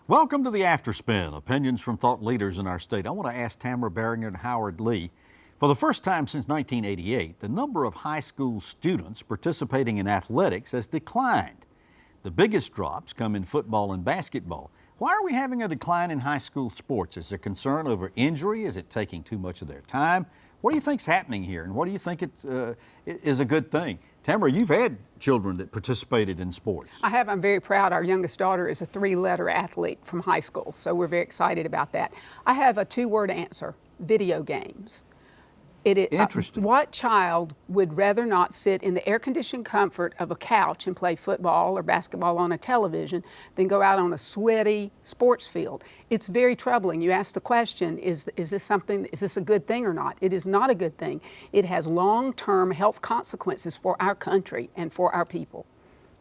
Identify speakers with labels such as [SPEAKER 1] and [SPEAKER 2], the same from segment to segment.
[SPEAKER 1] Welcome to the After Spin, opinions from thought leaders in our state. I want to ask Tamara and Howard Lee. For the first time since 1988, the number of high school students participating in athletics has declined. The biggest drops come in football and basketball. Why are we having a decline in high school sports? Is there concern over injury? Is it taking too much of their time? What do you think's happening here, and what do you think is a good thing? Tamara, you've had children that participated in sports.
[SPEAKER 2] I have. I'm very proud. Our youngest daughter is a 3-letter athlete from high school, so we're very excited about that. I have a 2-word answer: video games.
[SPEAKER 1] Interesting.
[SPEAKER 2] What child would rather not sit in the air-conditioned comfort of a couch and play football or basketball on a television than go out on a sweaty sports field? It's very troubling. You ask the question, is this a good thing or not? It is not a good thing. It has long-term health consequences for our country and for our people.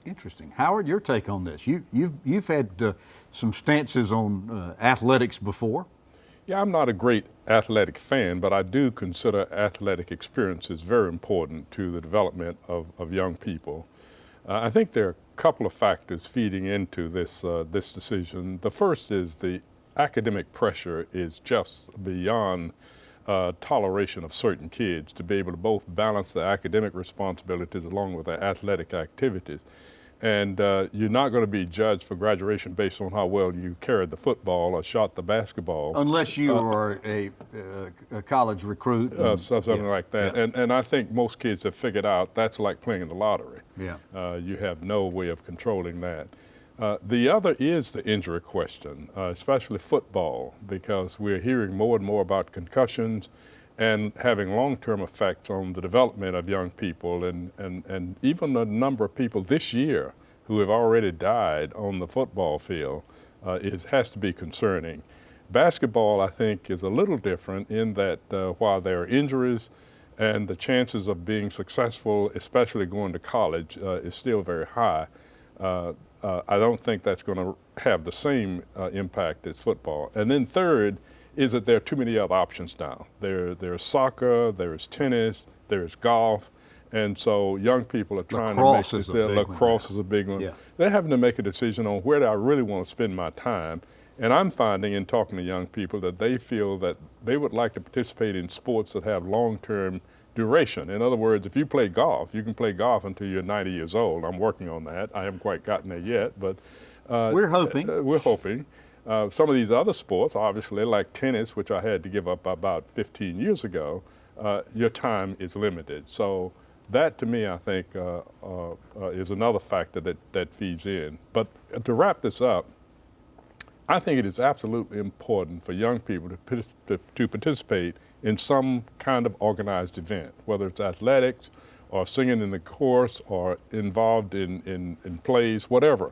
[SPEAKER 1] Interesting. Howard, your take on this. You've had some stances on athletics before.
[SPEAKER 3] Yeah, I'm not a great athletic fan, but I do consider athletic experiences very important to the development of young people. I think there are a couple of factors feeding into this decision. The first is the academic pressure is just beyond toleration of certain kids to be able to both balance the academic responsibilities along with their athletic activities. And you're not going to be judged for graduation based on how well you carried the football or shot the basketball.
[SPEAKER 1] Unless you are a college recruit.
[SPEAKER 3] Something like that.
[SPEAKER 1] Yeah.
[SPEAKER 3] And I think most kids have figured out that's like playing in the lottery.
[SPEAKER 1] Yeah.
[SPEAKER 3] You have no way of controlling that. The other is the injury question, especially football, because we're hearing more and more about concussions and having long-term effects on the development of young people, and even the number of people this year who have already died on the football field has to be concerning. Basketball, I think, is a little different in that while there are injuries and the chances of being successful, especially going to college, is still very high, I don't think that's going to have the same impact as football. And then third, is that there are too many other options now. There's soccer, there's tennis, there's golf, and so young people are trying to make this. Lacrosse is a big one.
[SPEAKER 1] Yeah.
[SPEAKER 3] They're having to make a decision on where do I really want to spend my time. And I'm finding in talking to young people that they feel that they would like to participate in sports that have long-term duration. In other words, if you play golf, you can play golf until you're 90 years old. I'm working on that. I haven't quite gotten there yet, but
[SPEAKER 1] we're hoping.
[SPEAKER 3] We're hoping. Some of these other sports, obviously, like tennis, which I had to give up about 15 years ago, your time is limited. So that, to me, I think, is another factor that feeds in. But to wrap this up, I think it is absolutely important for young people to participate in some kind of organized event, whether it's athletics or singing in the chorus or involved in plays, whatever.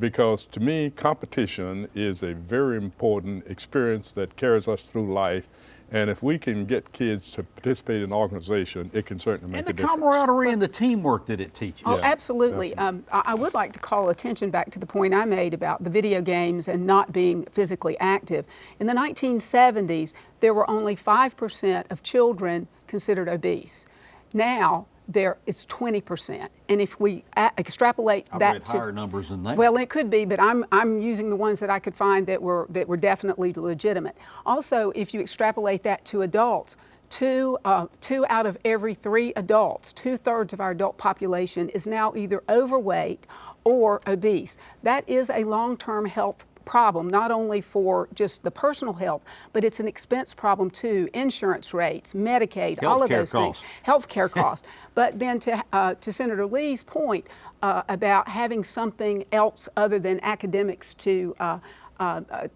[SPEAKER 3] Because to me, competition is a very important experience that carries us through life. And if we can get kids to participate in an organization, it can certainly make a difference.
[SPEAKER 1] And the camaraderie and the teamwork that it teaches.
[SPEAKER 2] Oh, absolutely. I would like to call attention back to the point I made about the video games and not being physically active. In the 1970s, there were only 5% of children considered obese. Now, it's 20%, and if we extrapolate that to
[SPEAKER 1] higher numbers than that.
[SPEAKER 2] Well, it could be, but I'm using the ones that I could find that were definitely legitimate. Also, if you extrapolate that to adults, two out of every 3 adults, 2/3 of our adult population, is now either overweight or obese. That is a long-term health problem, not only for just the personal health, but it's an expense problem too. Insurance rates, Medicaid, all of those things. Healthcare costs. But then to Senator Lee's point about having something else other than academics to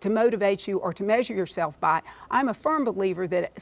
[SPEAKER 2] motivate you or to measure yourself by, I'm a firm believer that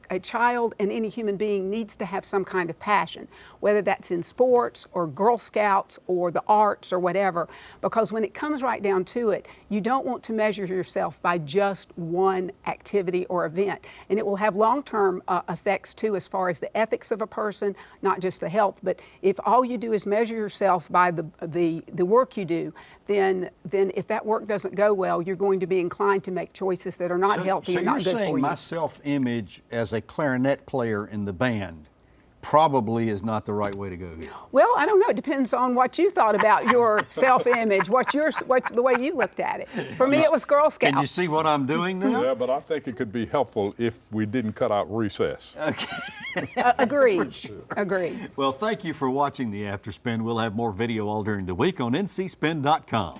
[SPEAKER 2] a child and any human being needs to have some kind of passion, whether that's in sports or Girl Scouts or the arts or whatever, because when it comes right down to it, you don't want to measure yourself by just one activity or event. And it will have long-term effects too, as far as the ethics of a person, not just the health. But if all you do is measure yourself by the work you do, then if that work doesn't go well, you're going to be inclined to make choices that are not healthy and not good for you.
[SPEAKER 1] So you're saying my self-image as a clarinet player in the band probably is not the right way to go here.
[SPEAKER 2] Well, I don't know. It depends on what you thought about your self-image, the way you looked at it. For me, it was Girl Scouts.
[SPEAKER 1] Can you see what I'm doing now?
[SPEAKER 3] Yeah, but I think it could be helpful if we didn't cut out recess.
[SPEAKER 2] Agreed. Agreed.
[SPEAKER 1] Well, thank you for watching the After Spin. We'll have more video all during the week on ncspin.com.